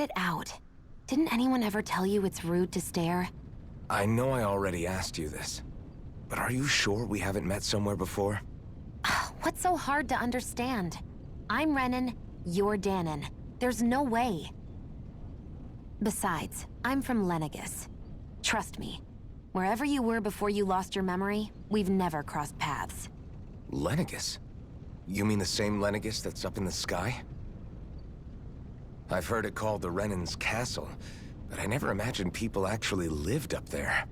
it out. Didn't anyone ever tell you it's rude to stare? I know I already asked you this, but are you sure we haven't met somewhere before? What's so hard to understand? I'm Renan, you're Danon. There's no way. Besides, I'm from Lenegis. Trust me, wherever you were before you lost your memory, we've never crossed paths. Lenegis? You mean the same Lenegis that's up in the sky? I've heard it called the Renan's Castle, but I never imagined people actually lived up there.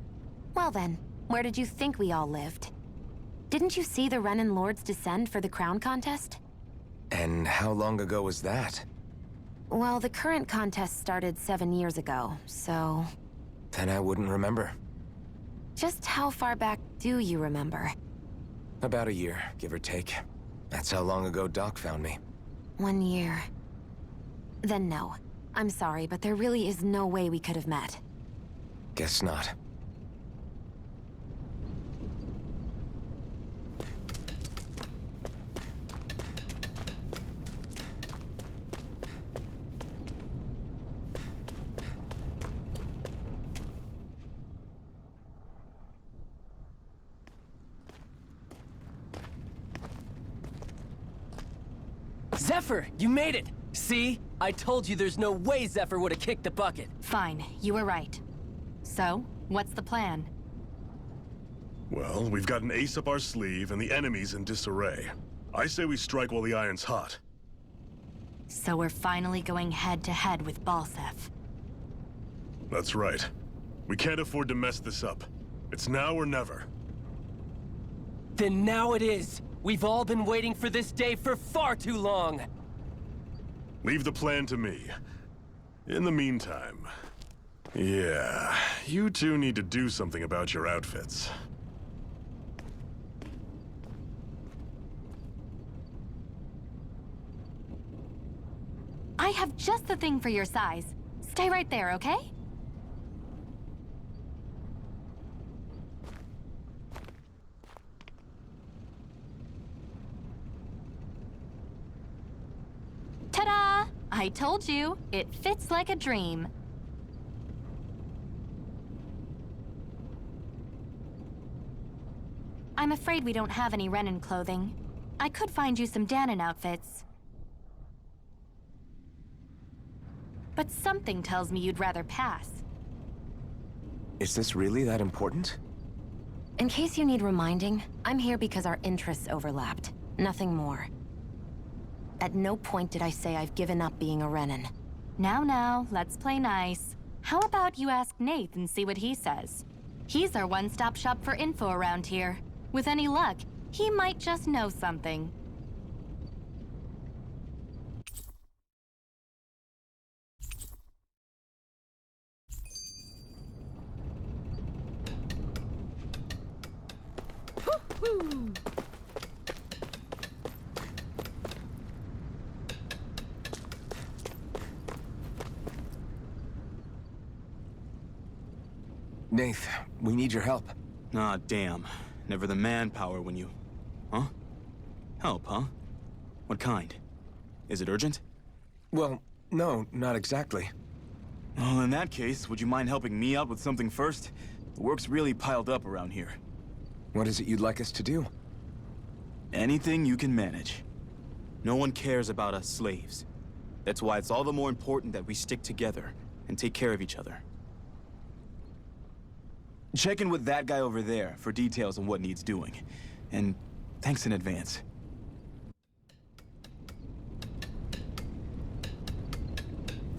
Well then, where did you think we all lived? Didn't you see the Renan Lords descend for the crown contest? And how long ago was that? Well, the current contest started 7 years ago, so... Then I wouldn't remember. Just how far back do you remember? About a year, give or take. That's how long ago Doc found me. 1 year. Then no. I'm sorry, but there really is no way we could have met. Guess not. Zephyr, you made it! See? I told you there's no way Zephyr would have kicked the bucket. Fine, you were right. So, what's the plan? Well, we've got an ace up our sleeve and the enemy's in disarray. I say we strike while the iron's hot. So we're finally going head-to-head with Balseph. That's right. We can't afford to mess this up. It's now or never. Then now it is! We've all been waiting for this day for far too long! Leave the plan to me. In the meantime... Yeah, you two need to do something about your outfits. I have just the thing for your size. Stay right there, okay? Ta-da! I told you, it fits like a dream. I'm afraid we don't have any Renan clothing. I could find you some Danon outfits. But something tells me you'd rather pass. Is this really that important? In case you need reminding, I'm here because our interests overlapped. Nothing more. At no point did I say I've given up being a Renan. Now, let's play nice. How about you ask Nath and see what he says? He's our one-stop shop for info around here. With any luck, he might just know something. Woo-hoo! Nath, we need your help. Ah, damn. Never the manpower when you... Huh? Help, huh? What kind? Is it urgent? Well, no, not exactly. Well, in that case, would you mind helping me out with something first? The work's really piled up around here. What is it you'd like us to do? Anything you can manage. No one cares about us slaves. That's why it's all the more important that we stick together and take care of each other. Check in with that guy over there for details on what needs doing. And thanks in advance.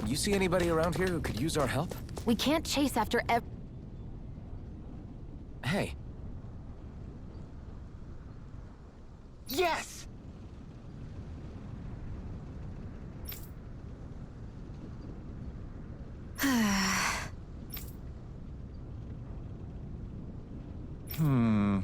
You see anybody around here who could use our help? We can't chase after Hey. Yes! Hmm.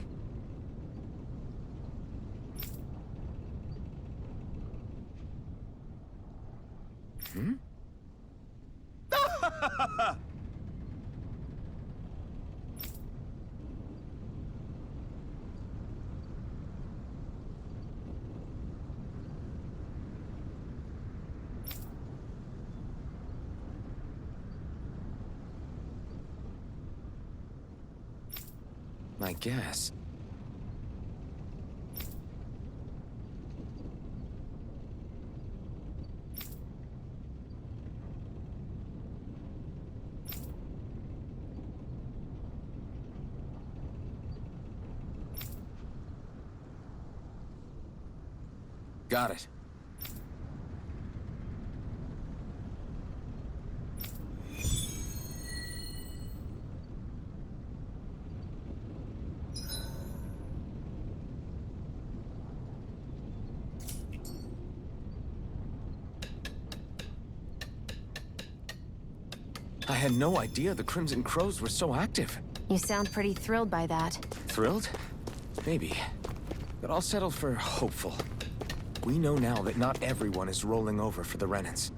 I guess. Got it. I had no idea the Crimson Crows were so active. You sound pretty thrilled by that. Thrilled? Maybe. But I'll settle for hopeful. We know now that not everyone is rolling over for the Renans.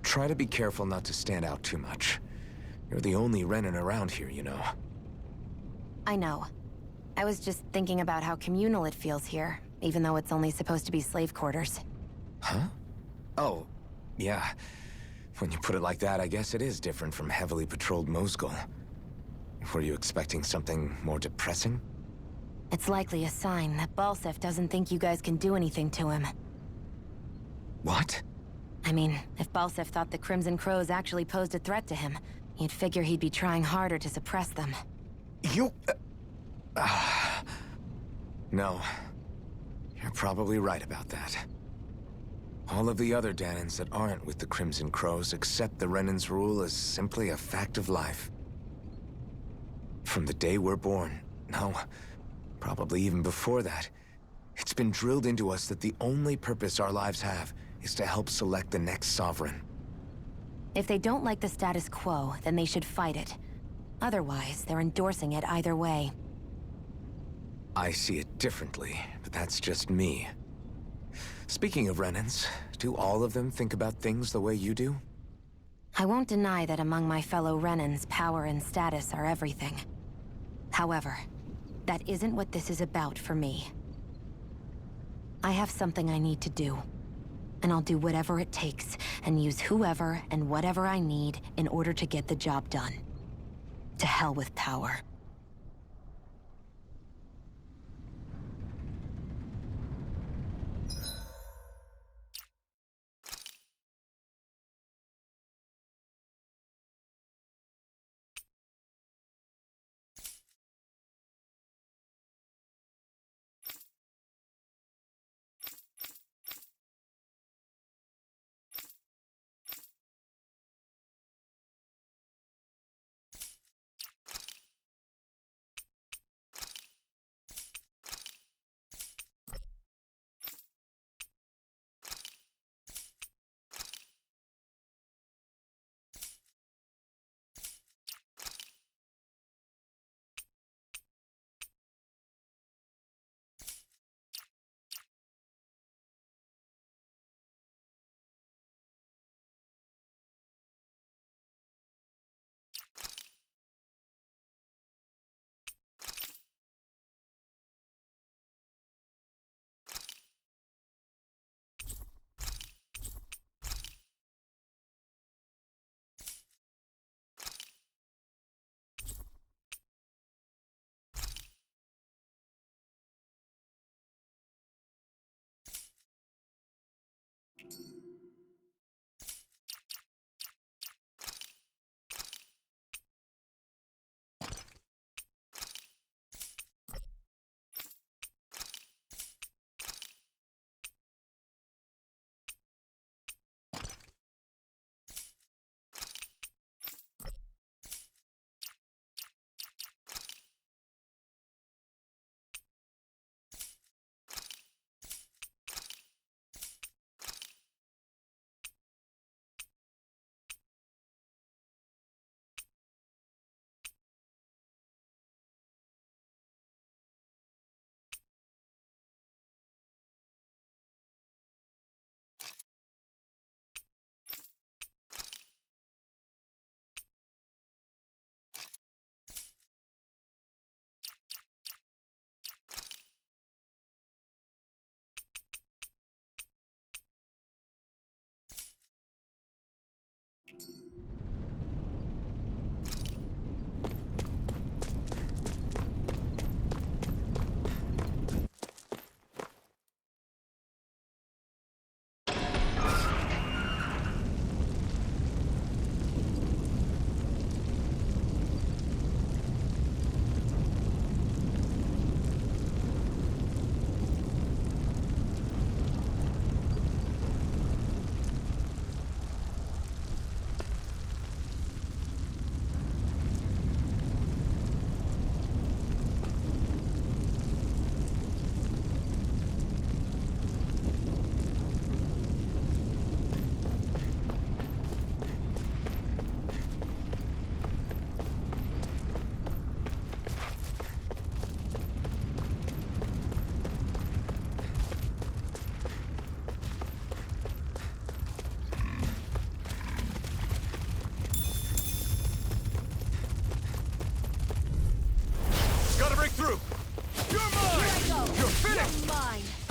Try to be careful not to stand out too much. You're the only Renan around here, you know. I know. I was just thinking about how communal it feels here, even though it's only supposed to be slave quarters. Huh? Oh, yeah. When you put it like that, I guess it is different from heavily patrolled Mosgul. Were you expecting something more depressing? It's likely a sign that Balsef doesn't think you guys can do anything to him. What? I mean, if Balsef thought the Crimson Crows actually posed a threat to him, you'd figure he'd be trying harder to suppress them. You... No. You're probably right about that. All of the other Danans that aren't with the Crimson Crows accept the Renan's rule as simply a fact of life. From the day we're born, no, probably even before that, it's been drilled into us that the only purpose our lives have is to help select the next sovereign. If they don't like the status quo, then they should fight it. Otherwise, they're endorsing it either way. I see it differently, but that's just me. Speaking of Renans, do all of them think about things the way you do? I won't deny that among my fellow Renans, power and status are everything. However, that isn't what this is about for me. I have something I need to do. And I'll do whatever it takes, and use whoever and whatever I need in order to get the job done. To hell with power.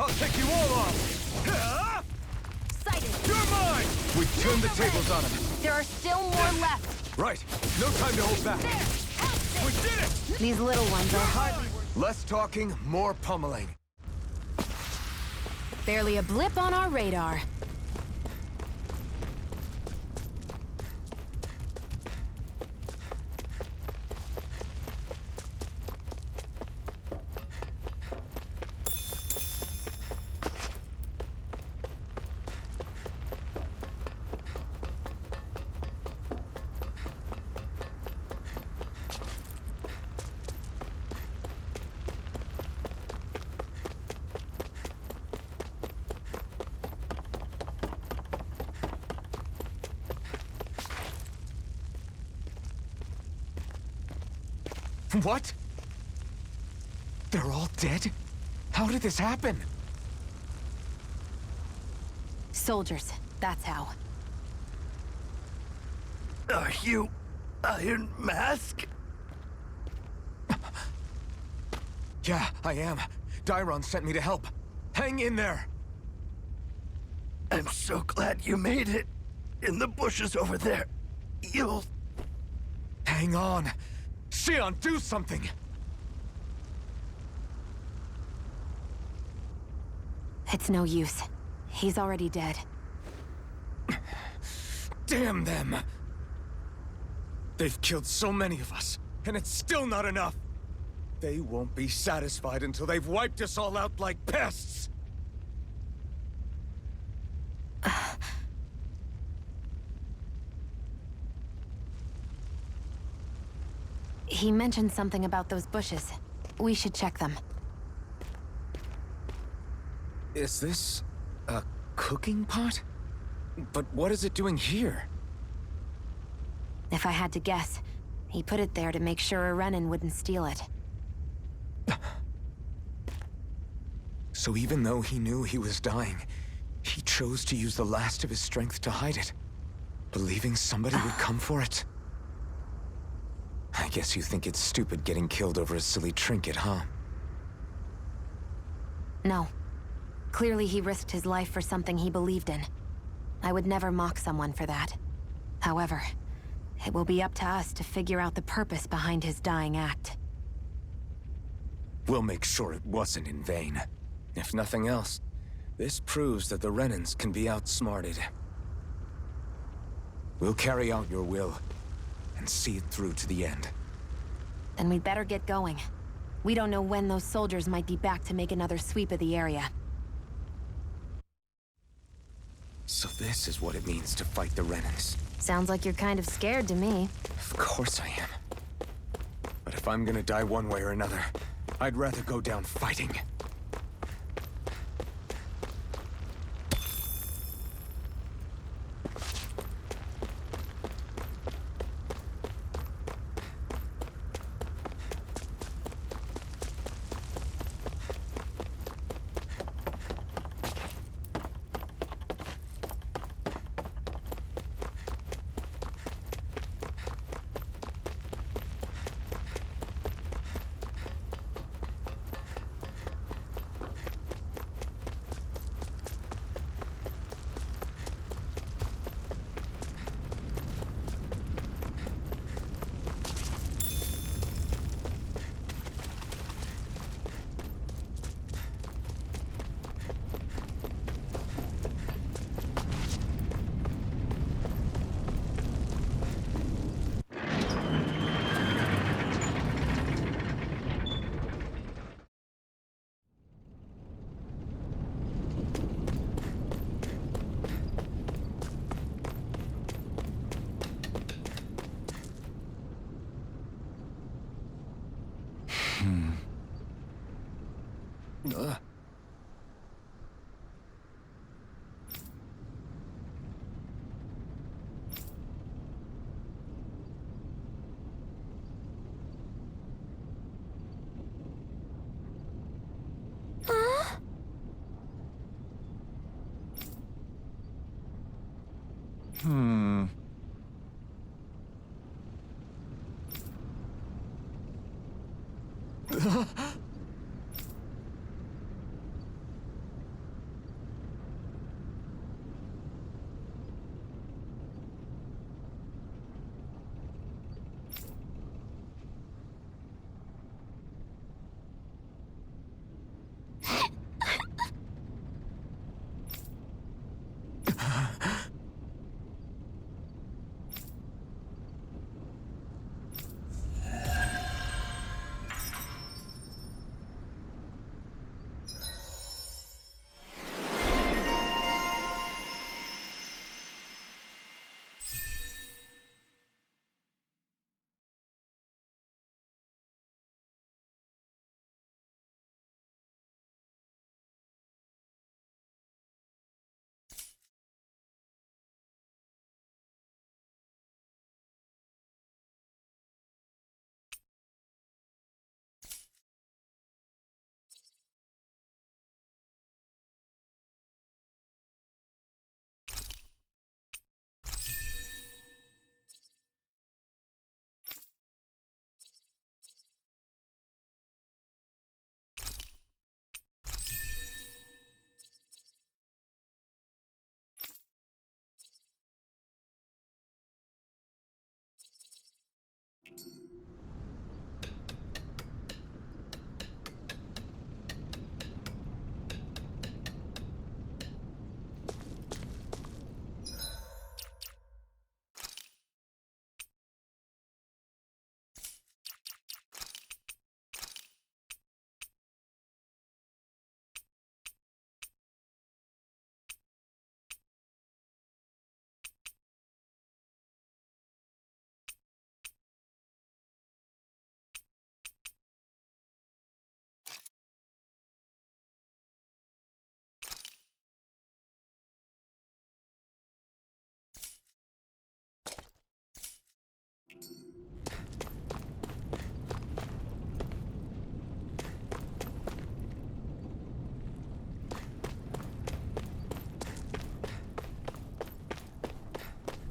I'll take you all on! Sighted! You're mine! We've turned the tables on him. There are still more left. Right. No time to hold back. We did it! These little ones are hardly Less talking, more pummeling. barely a blip on our radar. What? They're all dead? How did this happen? Soldiers, that's how. Are you Iron Mask? Yeah, I am. Dairon sent me to help. Hang in there! I'm so glad you made it. In the bushes over there. You'll... Hang on! Xion, do something! It's no use. He's already dead. Damn them! They've killed so many of us, and it's still not enough! They won't be satisfied until they've wiped us all out like pests! He mentioned something about those bushes. We should check them. Is this a cooking pot? But what is it doing here? If I had to guess, he put it there to make sure a Renan wouldn't steal it. So even though he knew he was dying, he chose to use the last of his strength to hide it, believing somebody would come for it. I guess you think it's stupid getting killed over a silly trinket, huh? No. Clearly he risked his life for something he believed in. I would never mock someone for that. However, it will be up to us to figure out the purpose behind his dying act. We'll make sure it wasn't in vain. If nothing else, this proves that the Renans can be outsmarted. We'll carry out your will, and see it through to the end. Then we'd better get going. We don't know when those soldiers might be back to make another sweep of the area. So this is what it means to fight the Renans. Sounds like you're kind of scared to me. Of course I am. But if I'm gonna die one way or another, I'd rather go down fighting.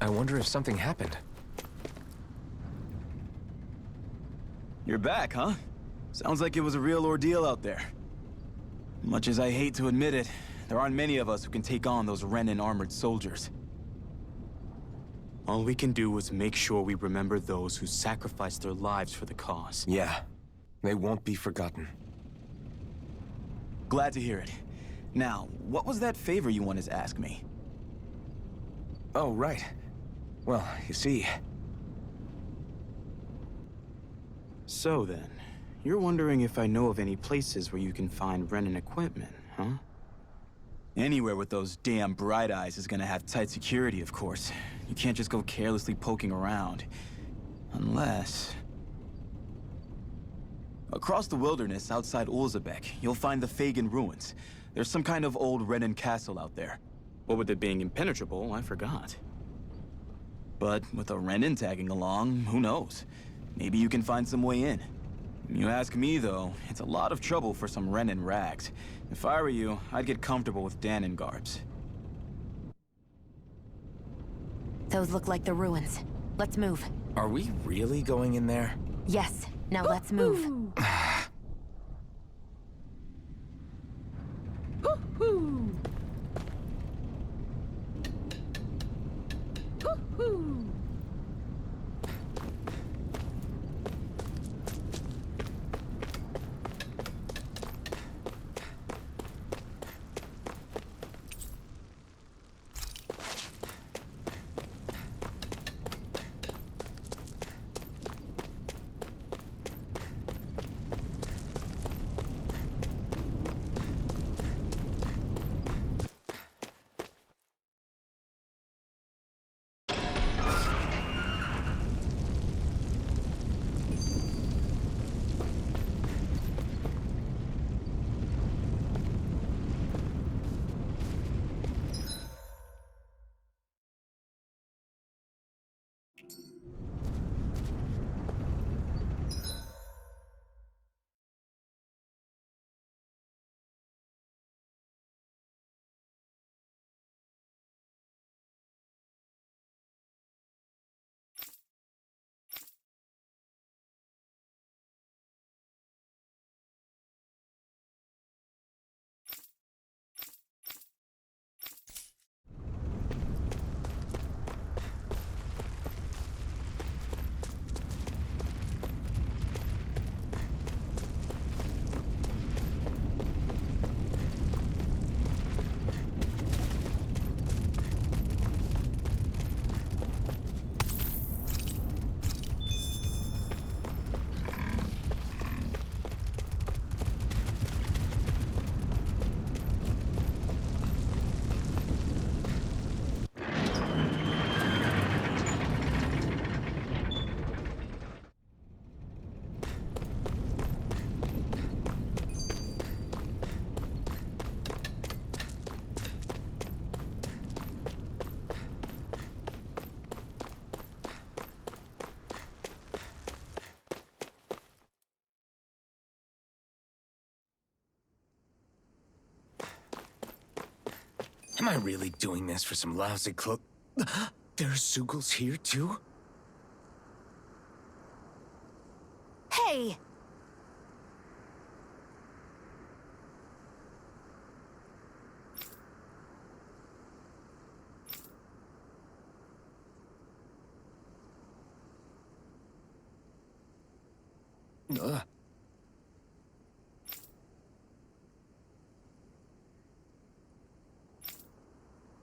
I wonder if something happened. You're back, huh? Sounds like it was a real ordeal out there. Much as I hate to admit it, there aren't many of us who can take on those Renan armored soldiers. All we can do is make sure we remember those who sacrificed their lives for the cause. Yeah, they won't be forgotten. Glad to hear it. Now, what was that favor you wanted to ask me? Oh, right. Well, you see... So then, you're wondering if I know of any places where you can find Renan equipment, huh? Anywhere with those damn Bright Eyes is gonna have tight security, of course. You can't just go carelessly poking around. Unless... Across the wilderness outside Ulzebek, you'll find the Fagan ruins. There's some kind of old Renan castle out there. What with it being impenetrable, I forgot. But with a Renan tagging along, who knows? Maybe you can find some way in. You ask me, though, it's a lot of trouble for some Renan rags. If I were you, I'd get comfortable with Danon garbs. Those look like the ruins. Let's move. Are we really going in there? Yes. Now let's move. Am I really doing this for some lousy clo- There's Zeugles here, too? Hey!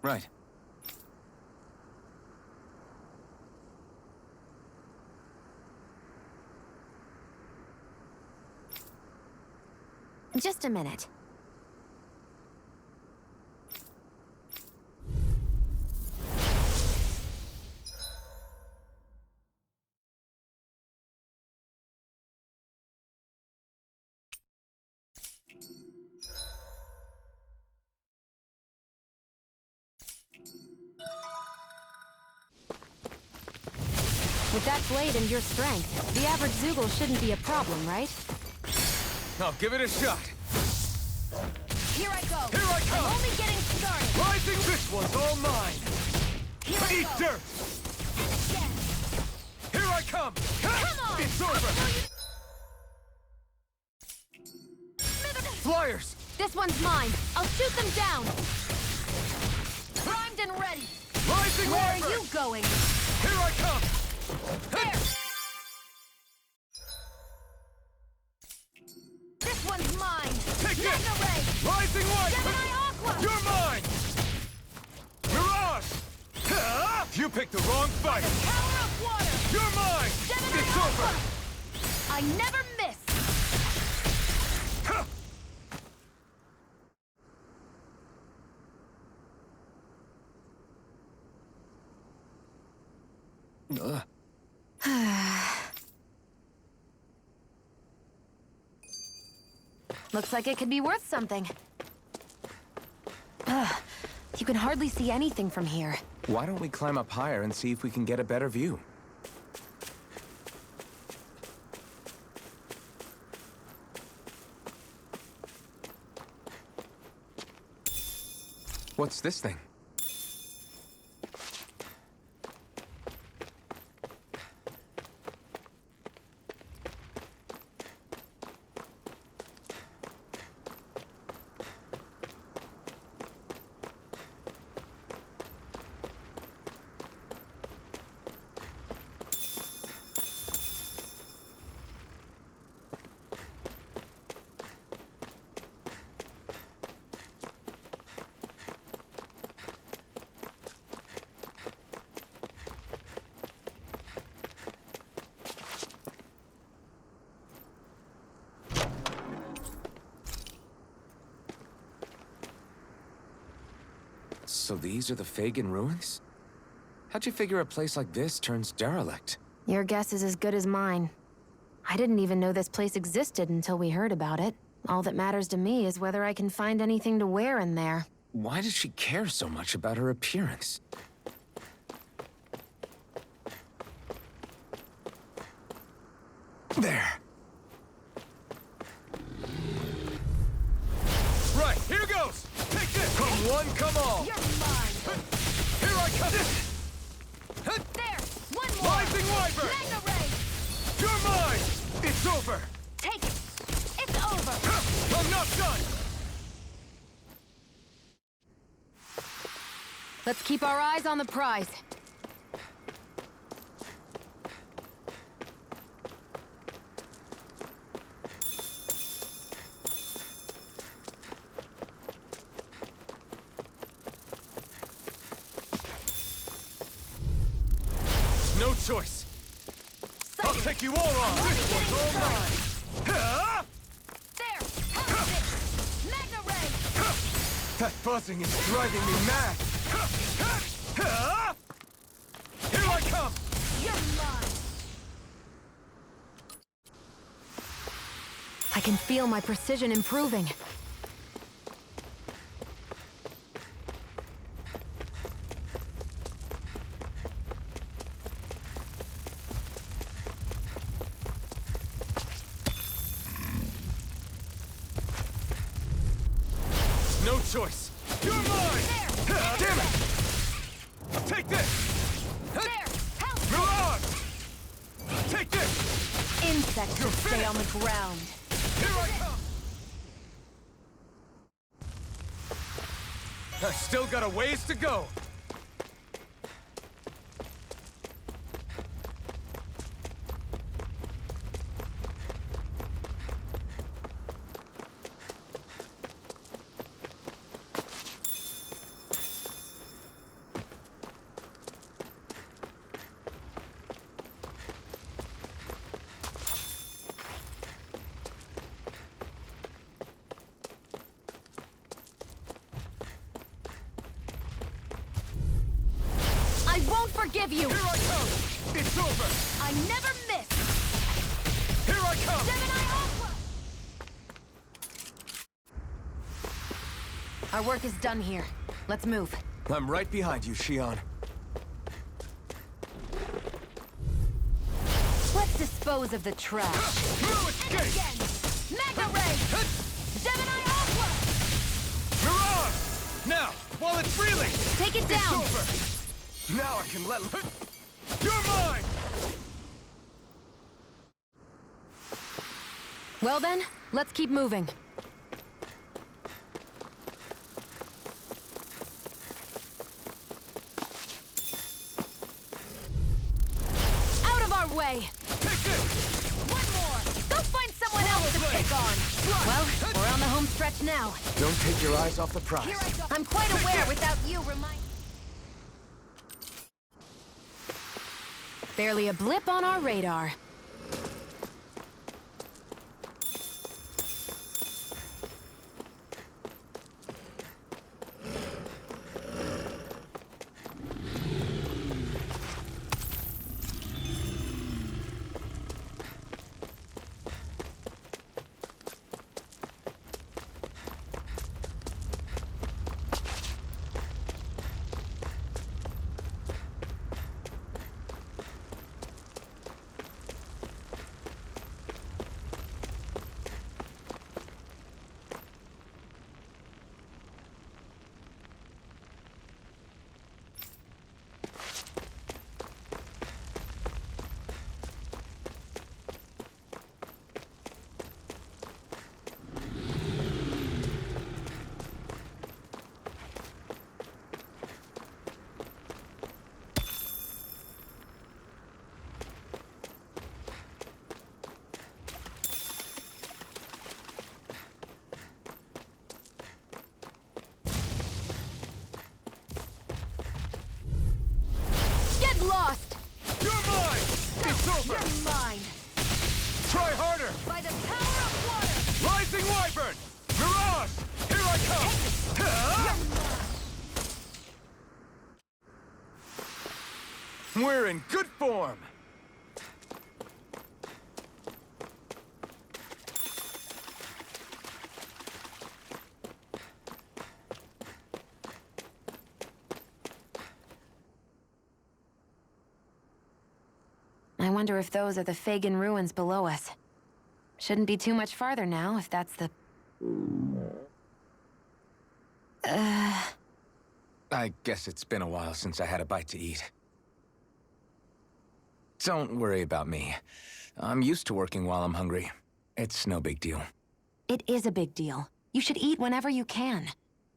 Right. Just a minute. With that blade and your strength, the average Zeugle shouldn't be a problem, right? I'll give it a shot. Here I go! Here I come! I'm only getting started! I think this one's all mine! Here I Eat go! dirt! Flyers! This one's mine. I'll shoot them down. Primed and ready. Rising Where are Wyvern! you going? Here I come! There! This one's mine! Take this! Magna Ray! Rising Wyvern! Gemini Aqua! You're mine! Mirage! Ha! You picked the wrong fight! Power of water! You're mine! Gemini It's Aqua! over! I never miss! Ha! Looks like it could be worth something. You can hardly see anything from here. Why don't we climb up higher and see if we can get a better view? What's this thing? So these are the Fagin ruins? How'd you figure a place like this turns derelict? Your guess is as good as mine. I didn't even know this place existed until we heard about it. All that matters to me is whether I can find anything to wear in there. Why does she care so much about her appearance? There. Right, here goes! Take this! Come one, come all! You're mine! Here I come! There! One more! Rising Wyvern! Magna Ray! You're mine! It's over! Take it! It's over! I'm not done! Let's keep our eyes on the prize. No choice! I'll take you all on! This one's all mine! Ha! There! Have it! Magna Ray! That buzzing is driving me mad! Ha! Here I come! You're mine! I can feel my precision improving. No choice! You're mine! There! Damn it! Take this! There! Help! Mirage! Take this! Insects will stay on the ground. Here I come! I still got a ways to go! I won't forgive you! Here I come! It's over! I never miss! Here I come! Gemini Aqua! Our work is done here. Let's move. I'm right behind you, Shion. Let's dispose of the trash. No escape! Again! Magna Ray! Gemini Aqua! Mirage! Now, while it's reeling! Take it It's down! over! Now I can let... You're mine! Well then, let's keep moving. Out of our way! Take it! One more! Go find someone else to pick on! Well, we're on the home stretch now. Don't take your eyes off the prize. Here I go. I'm quite aware without you remind... Barely a blip on our radar. Lost! You're mine! It's over! You're mine! Try harder! By the power of water! Rising Wyvern! Mirage! Here I come! We're in good form. I wonder if those are the Fagin ruins below us. Shouldn't be too much farther now, if that's the... I guess it's been a while since I had a bite to eat. Don't worry about me. I'm used to working while I'm hungry. It's no big deal. It is a big deal. You should eat whenever you can.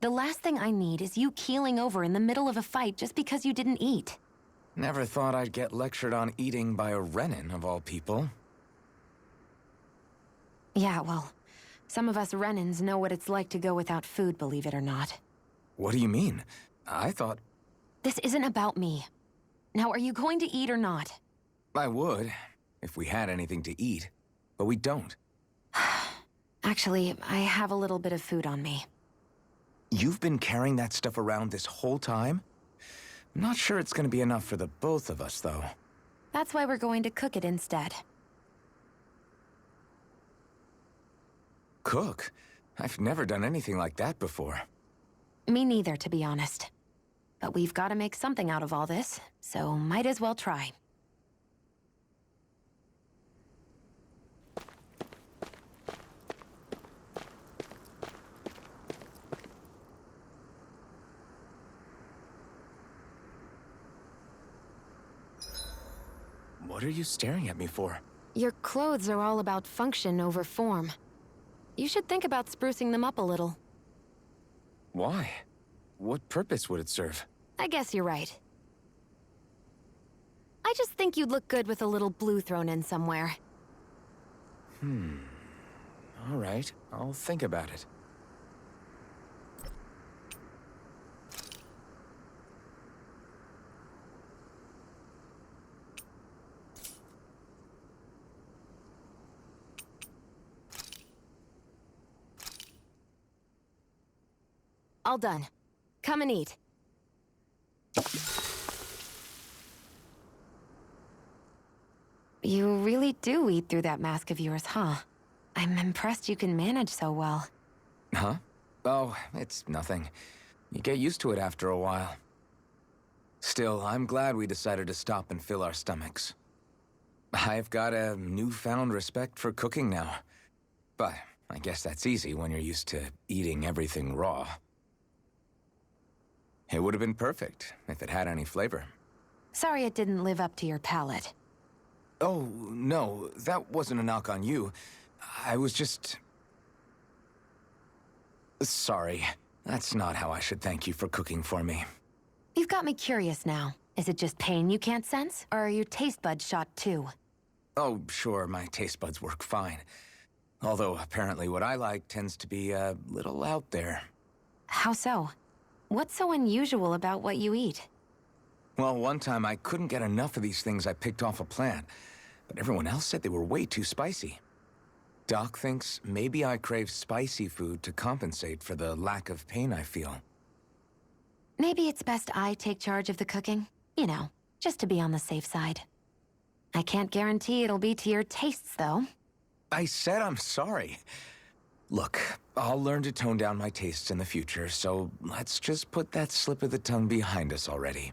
The last thing I need is you keeling over in the middle of a fight just because you didn't eat. Never thought I'd get lectured on eating by a Renin, of all people. Yeah, well, some of us Renins know what it's like to go without food, believe it or not. What do you mean? I thought... This isn't about me. Now, are you going to eat or not? I would, if we had anything to eat. But we don't. Actually, I have a little bit of food on me. You've been carrying that stuff around this whole time? I'm not sure it's gonna be enough for the both of us, though. That's why we're going to cook it instead. Cook? I've never done anything like that before. Me neither, to be honest. But we've got to make something out of all this, so might as well try. What are you staring at me for? Your clothes are all about function over form. You should think about sprucing them up a little. Why? What purpose would it serve? I guess you're right. I just think you'd look good with a little blue thrown in somewhere. All right, I'll think about it. All done. Come and eat. You really do eat through that mask of yours, huh? I'm impressed you can manage so well. Huh? Oh, it's nothing. You get used to it after a while. Still, I'm glad we decided to stop and fill our stomachs. I've got a newfound respect for cooking now. But I guess that's easy when you're used to eating everything raw. It would have been perfect if it had any flavor. Sorry it didn't live up to your palate. Oh, no, that wasn't a knock on you. I was just... Sorry. That's not how I should thank you for cooking for me. You've got me curious now. Is it just pain you can't sense? Or are your taste buds shot too? Oh, sure, my taste buds work fine. Although, apparently what I like tends to be a little out there. How so? What's so unusual about what you eat? Well, one time I couldn't get enough of these things I picked off a plant, but everyone else said they were way too spicy. Doc thinks maybe I crave spicy food to compensate for the lack of pain I feel. Maybe it's best I take charge of the cooking. You know, just to be on the safe side. I can't guarantee it'll be to your tastes, though. I said I'm sorry. Look, I'll learn to tone down my tastes in the future, so let's just put that slip of the tongue behind us already.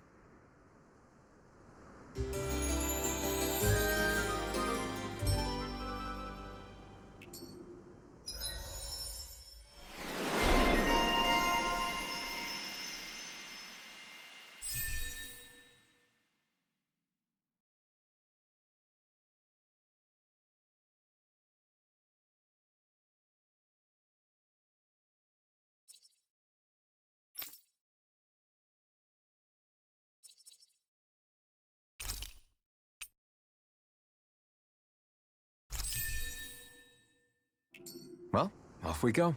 Well, off we go.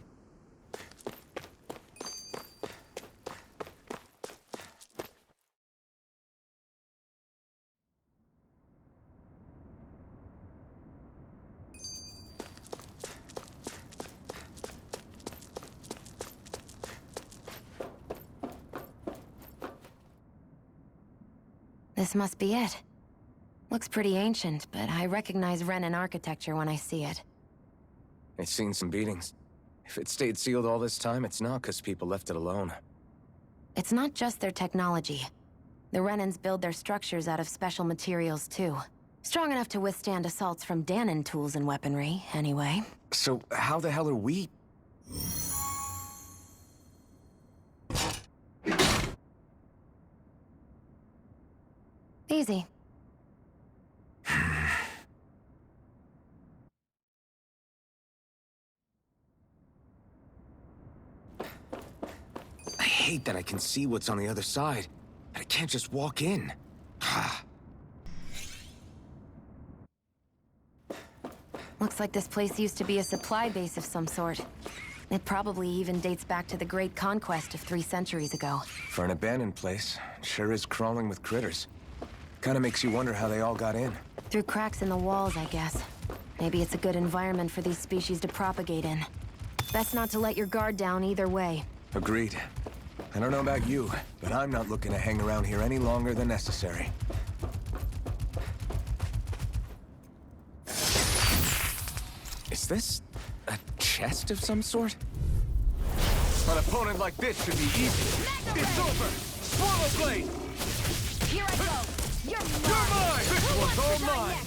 This must be it. Looks pretty ancient, but I recognize Renan architecture when I see it. It's seen some beatings. If it stayed sealed all this time, it's not because people left it alone. It's not just their technology. The Renans build their structures out of special materials, too. Strong enough to withstand assaults from Danon tools and weaponry, anyway. So how the hell are we... Easy. I hate that I can see what's on the other side, but I can't just walk in. Looks like this place used to be a supply base of some sort. It probably even dates back to the Great Conquest of 3 centuries ago. For an abandoned place, it sure is crawling with critters. Kinda makes you wonder how they all got in. Through cracks in the walls, I guess. Maybe it's a good environment for these species to propagate in. Best not to let your guard down either way. Agreed. I don't know about you, but I'm not looking to hang around here any longer than necessary. Is this a chest of some sort? An opponent like this should be easy. It's over! Swallow Blade! Here I go. You're You're mine! This one's all mine!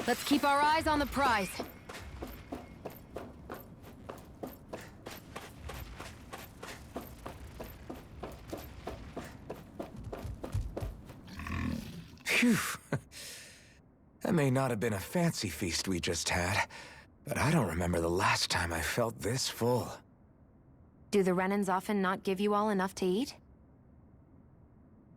Let's keep our eyes on the prize. Phew. That may not have been a fancy feast we just had, but I don't remember the last time I felt this full. Do the Renans often not give you all enough to eat?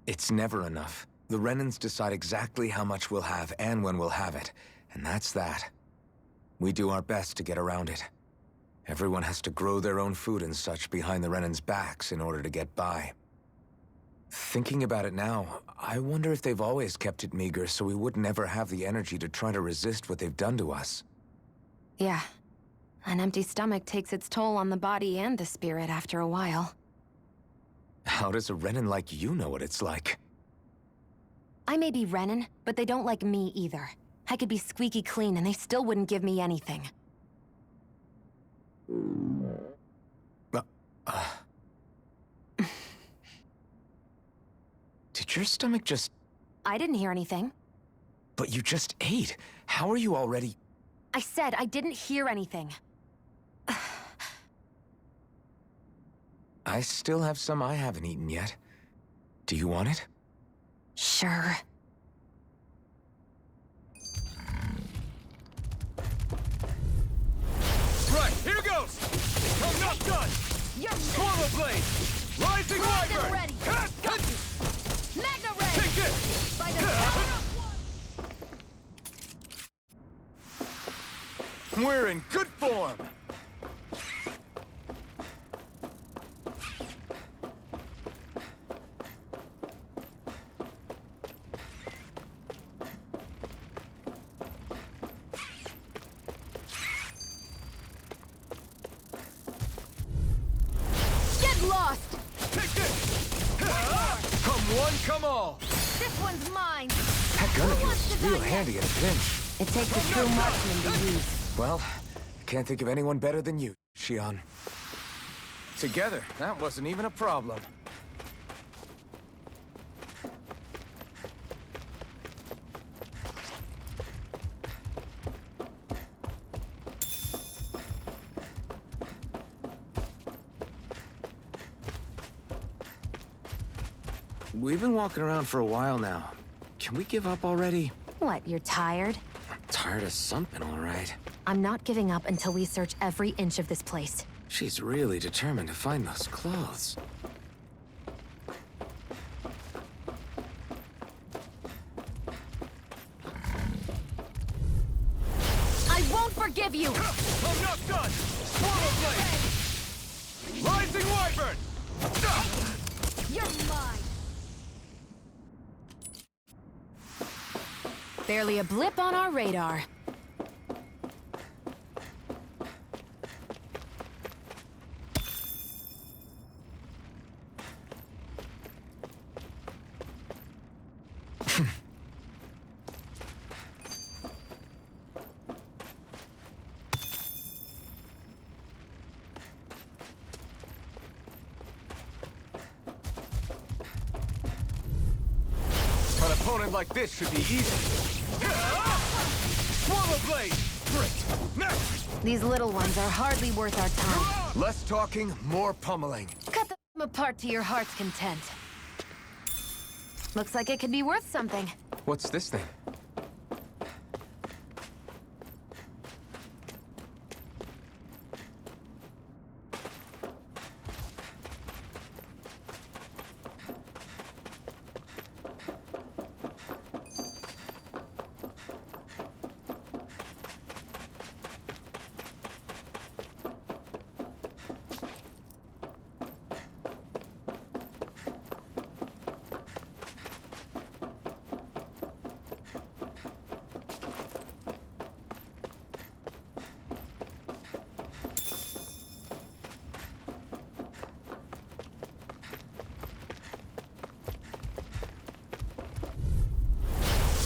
It's never enough. The Renans decide exactly how much we'll have and when we'll have it, and that's that. We do our best to get around it. Everyone has to grow their own food and such behind the Renans' backs in order to get by. Thinking about it now, I wonder if they've always kept it meager so we would never have the energy to try to resist what they've done to us. Yeah. An empty stomach takes its toll on the body and the spirit after a while. How does a Renan like you know what it's like? I may be Renan, but they don't like me either. I could be squeaky clean and they still wouldn't give me anything. Did your stomach just... I didn't hear anything. But you just ate. How are you already... I said I didn't hear anything. I still have some I haven't eaten yet. Do you want it? Sure. Right, here goes! I'm not done! Swallow blade! Rising wyvern! ready. Magna Ray! Take it! By the power of We're in good form! Get lost! Take it! Come one, come all! This one's mine! That gun of Who yours wants is to real die handy in a pinch. It takes a true marksman to use. Well, can't think of anyone better than you, Shion. Together, that wasn't even a problem. We've been walking around for a while now. Can we give up already? What, you're tired? I'm tired of something, all right. I'm not giving up until we search every inch of this place. She's really determined to find those clothes. I won't forgive you! I'm not done! Swallow blade! Rising wyvern! You're mine! Barely a blip on our radar. An opponent like this should be easy. Swallow blade! Great! Next! These little ones are hardly worth our time. Less talking, more pummeling. Cut them apart to your heart's content. Looks like it could be worth something. What's this thing?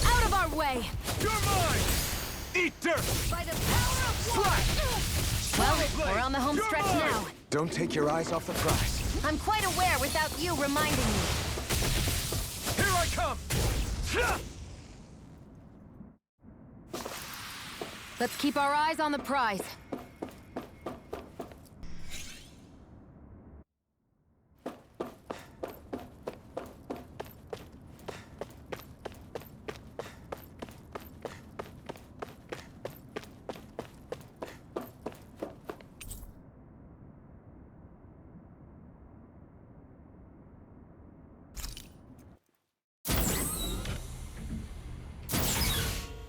Out of our way! You're mine! Eat dirt! By the power of Well, we're on the home stretch now. Don't take your eyes off the prize. I'm quite aware without you reminding me. Here I come! Let's keep our eyes on the prize.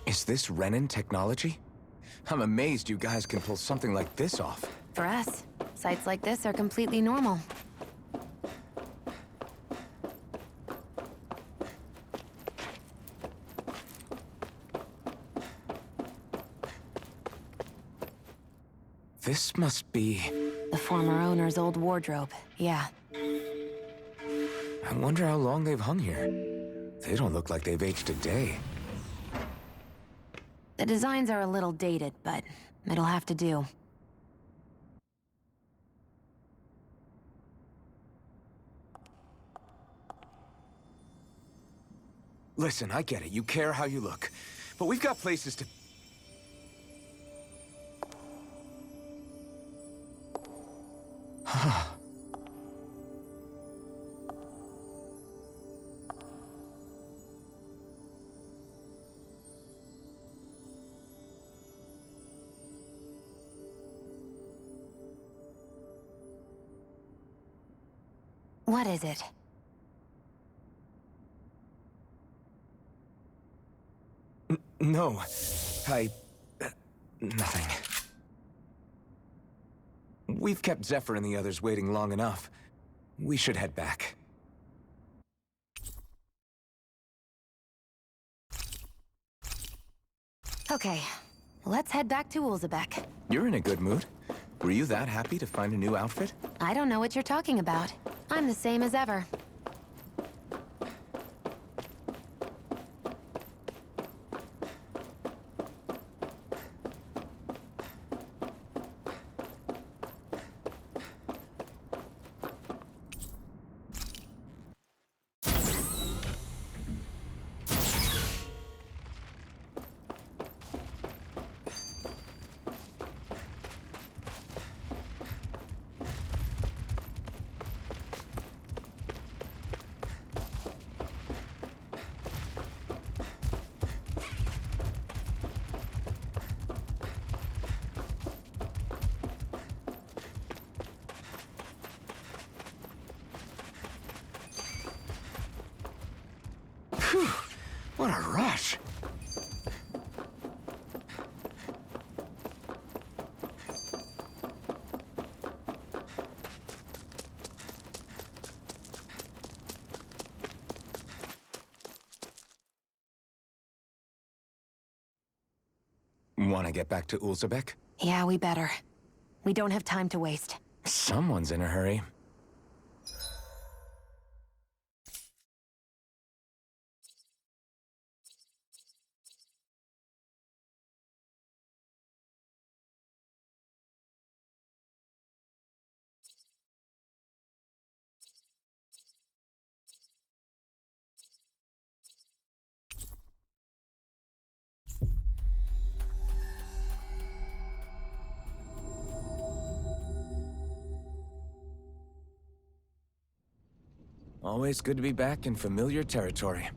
Is this Renin technology? I'm amazed you guys can pull something like this off. For us, sites like this are completely normal. This must be... The former owner's old wardrobe, yeah. I wonder how long they've hung here. They don't look like they've aged a day. The designs are a little dated, but it'll have to do. Listen, I get it. You care how you look. But we've got places to... What is it? No, nothing. We've kept Zephyr and the others waiting long enough. We should head back. Okay, let's head back to Ulzebek. You're in a good mood. Were you that happy to find a new outfit? I don't know what you're talking about. I'm the same as ever. Phew, what a rush. Want to get back to Ulzebek? Yeah, we better. We don't have time to waste. Someone's in a hurry. Always good to be back in familiar territory.